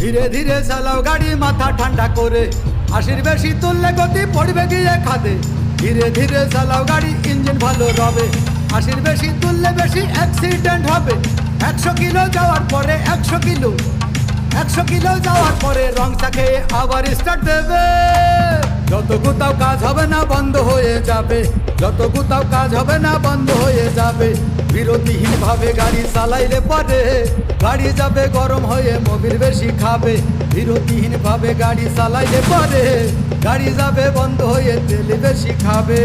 ধীরে ধীরে চালাও গাড়ি মাথা ঠান্ডা করে, 80 বেশি তুললে গতি পড়বে গিয়ে খাদে। ধীরে ধীরে চালাও গাড়ি, ইঞ্জিন ভালো রবে, 80 বেশি তুললে বেশি অ্যাক্সিডেন্ট হবে। 100 কিলো যাওয়ার পরে 100 কিলো যাওয়ার পরে রং চাকে আবার স্টার্ট দেবে। যত কোথাও কাজ হবে না বন্ধ হয়ে যাবে, যত কোথাও কাজ হবে না বন্ধ হয়ে যাবে। বিরতিহীন ভাবে গাড়ি চালাইলে পরে গাড়ি যাবে গরম হয়ে, মোবিল বেশি খাবে। বিরতিহীন ভাবে গাড়ি চালাইলে পরে গাড়ি যাবে বন্ধ হয়ে, তেল বেশি খাবে।